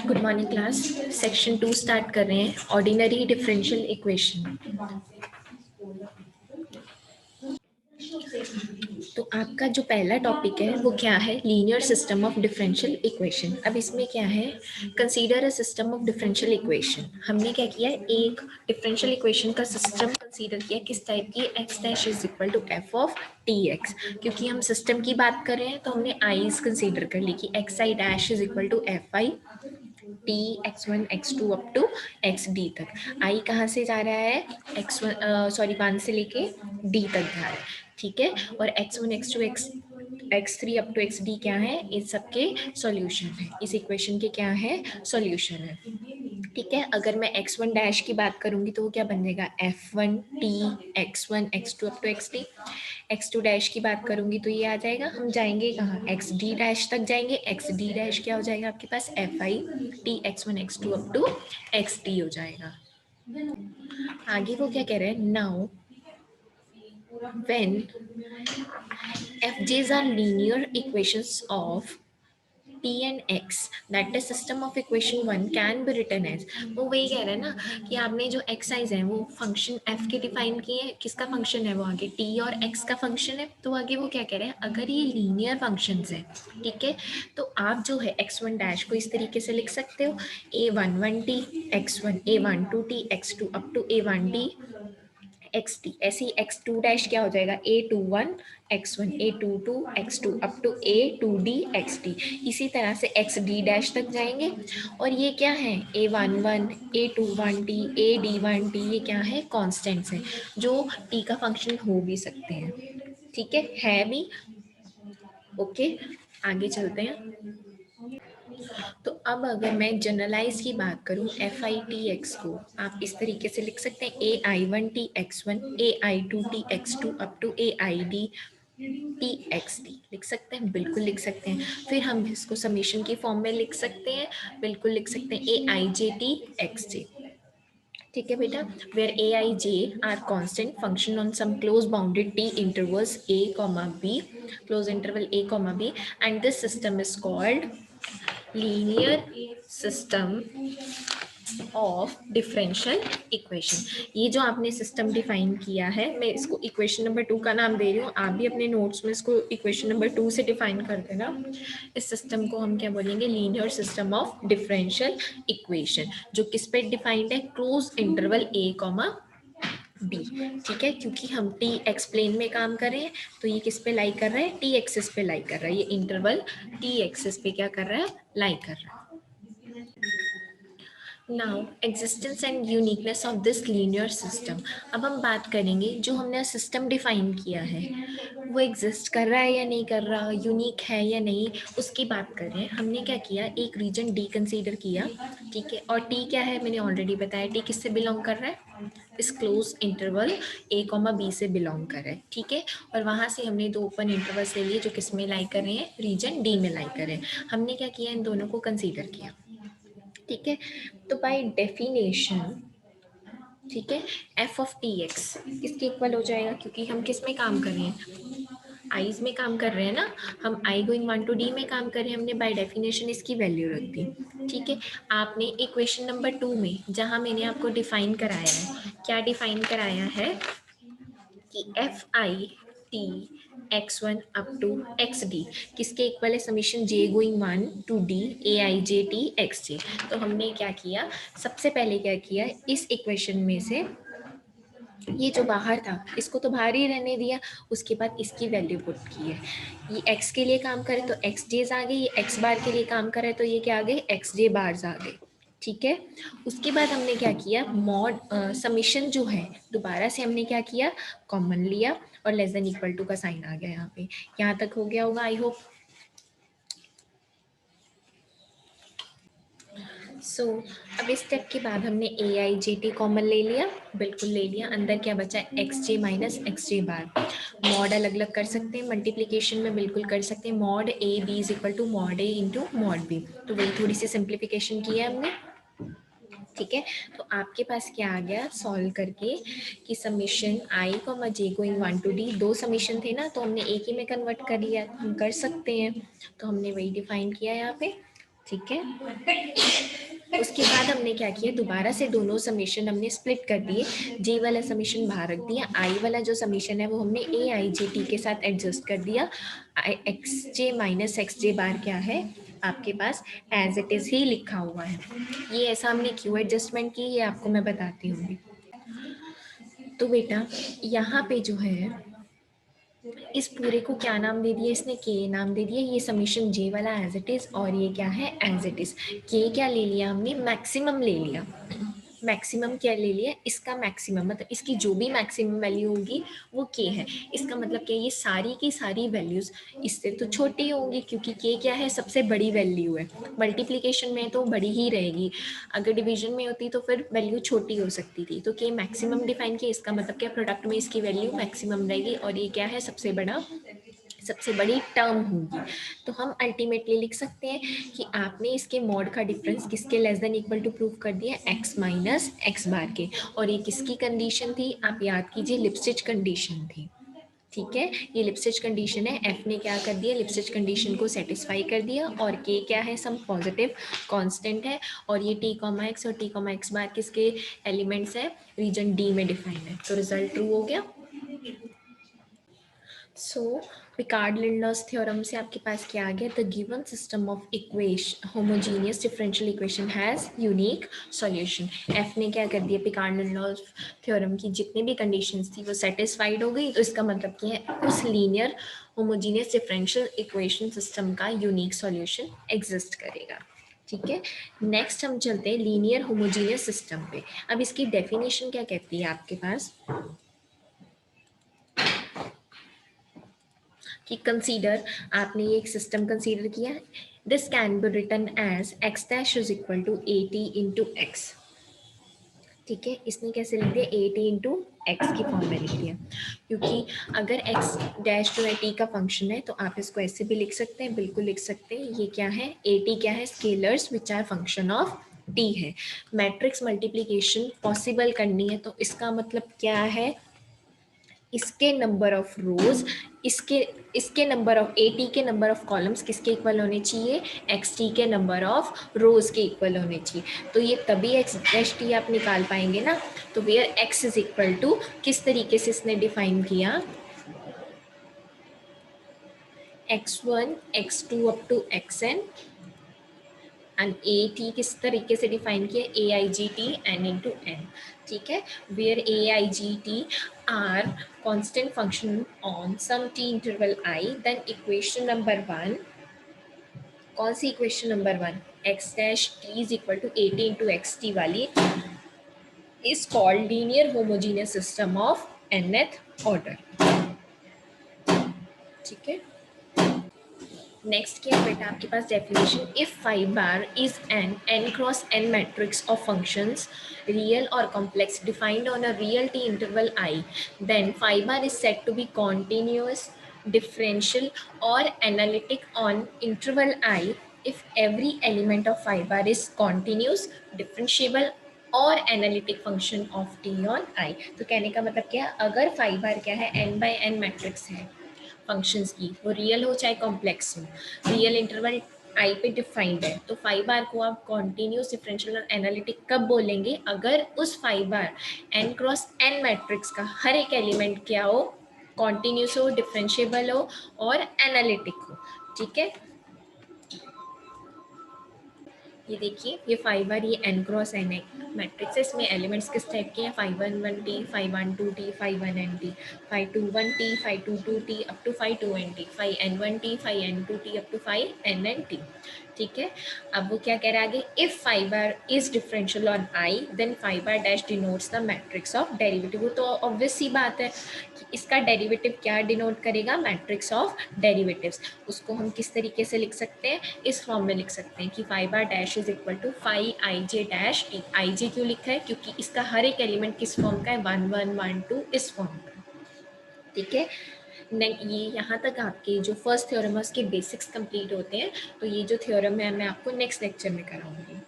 Good morning class. Section 2 start कर रहे हैं, ऑर्डिनरी डिफरेंशियल इक्वेशन। तो आपका जो पहला टॉपिक है वो क्या है? Linear system of differential equation. अब इसमें क्या है? Consider a system of differential equation. हमने क्या किया? एक डिफरेंशियल इक्वेशन का सिस्टम कंसीडर किया। किस टाइप की? X dash is equal to F of T X. क्योंकि हम सिस्टम की बात कर रहे हैं तो हमने आईज कंसीडर कर ली कि X I dash is equal to F I T x1 x2 up to xd तक। आई कहाँ से जा रहा है? वन से लेके डी तक जा रहा है, ठीक है। और x1 x2 x3 up to xd क्या है? इस सबके सॉल्यूशन है, इस इक्वेशन के क्या है? सॉल्यूशन है, ठीक है। अगर मैं x1 डैश की बात करूंगी तो वो क्या बन जाएगा? f1 t x1 x2 up to xd। x2 dash की बात करूंगी तो ये आ जाएगा, हम जाएंगे कहाँ? xd डैश तक जाएंगे। xd डैश क्या हो जाएगा आपके पास? fi t x1 x2 up to xd हो जाएगा। आगे वो क्या कह रहे हैं? Now when fj's are linear equations of T and X that is system of equation 1 can be written as। वो वही कह रहे हैं ना कि आपने जो एक्साइज है वो फंक्शन f के डिफाइन किए हैं। किसका फंक्शन है वो? आगे t और x का फंक्शन है। तो आगे वो क्या कह रहे हैं? अगर ये लीनियर फंक्शंस है, ठीक है, तो आप जो है x1 डैश को इस तरीके से लिख सकते हो, a11t x1 a12t x2 up to a1d xt। ऐसे ही x2 डैश क्या हो जाएगा? a21 x1 a22 x2 up to a2d xt। इसी तरह से xd डैश तक जाएंगे। और ये क्या है? a11 a21t ad1t ये क्या है? कांस्टेंट्स हैं जो t का फंक्शन हो भी सकते हैं, ठीक है भी। ओके, आगे चलते हैं। तो अब अगर मैं जनरलाइज की बात करूं एफ आई टी एक्स को, आप इस तरीके से लिख सकते हैं A I one T X one A I two T X two up to A I D T X T लिख सकते हैं, बिल्कुल लिख सकते हैं। फिर हम इसको समीशन की फॉर्म में लिख सकते हैं, बिल्कुल लिख सकते हैं A I J T x जे, ठीक है बेटा। Where A I J are constant function on some close bounded T intervals A comma B, close interval A comma B, and this system is called linear system of differential equation. ये जो आपने system define किया है, मैं इसको equation number 2 का नाम दे रही हूँ, आप भी अपने नोट्स में इसको इक्वेशन नंबर 2 से डिफाइन कर देना। इस सिस्टम को हम क्या बोलेंगे? Linear system of differential equation, जो किस पे डिफाइंड है? Close interval A comma B, ठीक है। क्योंकि हम टी एक्स प्लेन में काम कर रहे हैं तो ये किस पे लाई कर रहा है? टी एक्सिस पे लाई कर रहा है। ये इंटरवल टी एक्सिस पे क्या कर रहा है? लाई कर रहा है। Now existence and uniqueness of this linear system. अब हम बात करेंगे जो हमने सिस्टम डिफाइन किया है वो एग्जिस्ट कर रहा है या नहीं कर रहा, यूनिक है या नहीं, उसकी बात कर रहे हैं। हमने क्या किया? एक रीजन डी कंसीडर किया, ठीक है। और टी क्या है? मैंने ऑलरेडी बताया, टी किससे बिलोंग कर रहा है? इस close interval A comma B से बिलोंग कर रहा है, ठीक है। और वहाँ से हमने दो ओपन इंटरवल्स ले लिए जो किस में लाई कर रहे हैं? रीजन डी में लाई कर रहे हैं। हमने क्या किया? इन दोनों को कंसीडर किया, ठीक है। तो बाय डेफिनेशन, ठीक है, एफ ऑफ टी एक्स किसके इक्वल हो जाएगा? क्योंकि हम किस में काम कर रहे हैं? आईज में काम कर रहे हैं ना, हम आई गोइंग 1 टू डी में काम कर रहे हैं। हमने बाय डेफिनेशन इसकी वैल्यू रख दी, ठीक है। आपने इक्वेशन नंबर 2 में जहां मैंने आपको डिफाइन कराया है, क्या डिफाइन कराया है कि F I T x1 up to xd किसके इक्वल है? Summation j going 1 to d a i j t xj। तो हमने क्या किया? सबसे पहले क्या किया? इस इक्वेशन में से ये जो बाहर था इसको तो बाहर ही रहने दिया, उसके बाद इसकी वैल्यू पुट की है। ये x के लिए काम करे तो एक्स जेज आ गए, ये x बार के लिए काम करे तो ये क्या आ गए? एक्स जे बार्स आ गए, ठीक है। उसके बाद हमने क्या किया? मॉड समीशन जो है दोबारा से हमने क्या किया? कॉमन लिया और लेस देन इक्वल टू का साइन आ गया यहाँ पे। यहाँ तक हो गया होगा आई होप। सो अब इस स्टेप के बाद हमने ए आई जे टी कॉमन ले लिया, बिल्कुल ले लिया। अंदर क्या बचा? एक्स जे माइनस एक्स जे बार। मॉड अलग अलग कर सकते हैं, मल्टीप्लीकेशन में बिल्कुल कर सकते हैं। Mod A B is equal to mod A into mod B, तो वही थोड़ी सी सिंप्लीफिकेशन की है हमने, ठीक है, तो आपके पास क्या आ गया सॉल्व करके कि summation I comma J going 1 to d, दो समीशन थे ना तो हमने एक ही में कन्वर्ट कर लिया, हम कर सकते हैं, तो हमने वही डिफाइन किया यहाँ पे। ठीक है, उसके बाद हमने क्या किया, दोबारा से दोनों समीशन हमने स्प्लिट कर दिए, जे वाला समीशन बाहर रख दिया, आई वाला जो समीशन है वो हमने ए आई जे टी के साथ एडजस्ट कर दिया। एक्स जे माइनस एक्स जे बार क्या है आपके पास एज इट इज ही लिखा हुआ है। ये ऐसा हमने क्यों एडजस्टमेंट की ये आपको मैं बताती हूँ। तो बेटा यहाँ पे जो है इस पूरे को क्या नाम दे दिया इसने, के नाम दे दिया, ये समीशन जे वाला एज इट इज, और ये क्या है एज इट इज। के क्या ले लिया हमने, मैक्सिमम ले लिया। मैक्सिमम क्या ले लिया, इसका मैक्सिमम मतलब इसकी जो भी मैक्सिमम वैल्यू होगी वो के है। इसका मतलब क्या, ये सारी की सारी वैल्यूज इससे तो छोटी होंगी क्योंकि के क्या है सबसे बड़ी वैल्यू है। मल्टीप्लिकेशन में तो बड़ी ही रहेगी, अगर डिवीजन में होती तो फिर वैल्यू छोटी हो सकती थी। तो के मैक्सिमम डिफाइन किया, इसका मतलब क्या प्रोडक्ट में इसकी वैल्यू मैक्सिमम रहेगी और ये क्या है सबसे बड़ा, सबसे बड़ी टर्म होगी। तो हम अल्टीमेटली लिख सकते हैं कि आपने इसके मॉड का डिफरेंस किसके less than equal to prove कर दिया, x माइनस एक्स बार के। और ये किसकी कंडीशन थी आप याद कीजिए, लिप्सिच कंडीशन थी। ठीक है, ये लिप्सिच कंडीशन है, एफ ने क्या कर दिया लिप्सिच कंडीशन को सेटिस्फाई कर दिया, और के क्या है सम पॉजिटिव कांस्टेंट है, और ये टी कॉमा एक्स और टी कॉमा एक्स बार किसके एलिमेंट्स है, रीजन डी में डिफाइंड है। तो रिजल्ट ट्रू हो गया। सो पिकार्ड-लिंडर्स थ्योरम से आपके पास क्या आ गया, the given system of equation homogeneous differential equation has unique solution. F ने क्या कर दिया, पिकार्ड-लिंडर्स थ्योरम की जितनी भी कंडीशंस थी वो सेटिस्फाइड हो गई, तो इसका मतलब क्या है उस linear homogeneous differential equation system का यूनिक सॉल्यूशन एग्जिस्ट करेगा। ठीक है, नेक्स्ट हम चलते हैं लीनियर होमोजीनियस सिस्टम पे। अब इसकी डेफिनेशन क्या कहती है आपके पास कि कंसीडर, आपने ये एक सिस्टम कंसीडर किया, this can be written as X dash is equal to A T into X. ठीक है, इसने कैसे लिख दिया, ए टी इंटू एक्स की फॉर्म में लिख दिया, क्योंकि अगर एक्स डैश जो है टी का फंक्शन है तो आप इसको ऐसे भी लिख सकते हैं, बिल्कुल लिख सकते हैं, ये क्या है ए टी क्या है, scalars which are function of T है। मैट्रिक्स मल्टीप्लीकेशन पॉसिबल करनी है तो इसका मतलब क्या है, इसके नंबर ऑफ रोज, इसके इसके नंबर ऑफ ए टी के नंबर ऑफ कॉलम्स किसके इक्वल होने चाहिए, एक्स टी के नंबर ऑफ रोज के इक्वल होने चाहिए। तो ये तभी एक्स डैश टी आप निकाल पाएंगे ना। तो where X is equal to, किस तरीके से इसने डिफाइन किया, x1 x2 अप टू xn, एंड ए टी किस तरीके से डिफाइन किया, A I G T N into N. ठीक है, where A I G T are constant function on some T interval I, then equation number one, कौन सी equation number one, X dash T is equal to A T into X T वाली, is called linear homogeneous system of nth order. ठीक है, next क्या बेटा आपके पास definition, if five bar is an n cross n matrix of functions real और complex defined on a real T interval i, then phi bar is said to be continuous, differential or analytic on interval I if every element of phi bar is continuous, differentiable और analytic function of T on I. तो कहने का मतलब क्या, अगर five बार क्या है n by n matrix है फंक्शंस की, वो रियल हो चाहे कॉम्प्लेक्स हो, रियल इंटरवल आई पे डिफाइंड है, तो फाइव बार को आप कॉन्टिन्यूस डिफरेंशियल और एनालिटिक कब बोलेंगे, अगर उस फाइव बार एन क्रॉस एन मैट्रिक्स का हर एक एलिमेंट क्या हो, कॉन्टिन्यूस हो, डिफरेंशिएबल हो और एनालिटिक हो। ठीक है, ये देखिए ये फाइव बार, ये एन क्रॉस एन है मैट्रिक्स है, इसमें एलिमेंट्स किस टाइप के हैं, 511t 512t 511t 521t 522t up to 521t 5n1t 5n2t up to 5nnt। ठीक है, अब वो क्या कह रहा है आगे, if five bar is differential on I then five bar dash denotes the matrix of derivative. तो ऑब्वियस सी बात है कि इसका डेरिवेटिव क्या डिनोट करेगा, मैट्रिक्स ऑफ डेरिवेटिव्स। उसको हम किस तरीके से लिख सकते हैं, इस फॉर्म में लिख सकते हैं कि five bar dash is equal to five I J dash T. I J क्यों लिखा है, क्योंकि इसका हर एक एलिमेंट किस फॉर्म का है, 1 1 1 2 इस फॉर्म का। ठीक है, ये यहाँ तक आपके जो फर्स्ट थ्योरम है उसके बेसिक्स कंप्लीट होते हैं। तो ये जो थ्योरम है मैं आपको नेक्स्ट लेक्चर में कराऊंगी।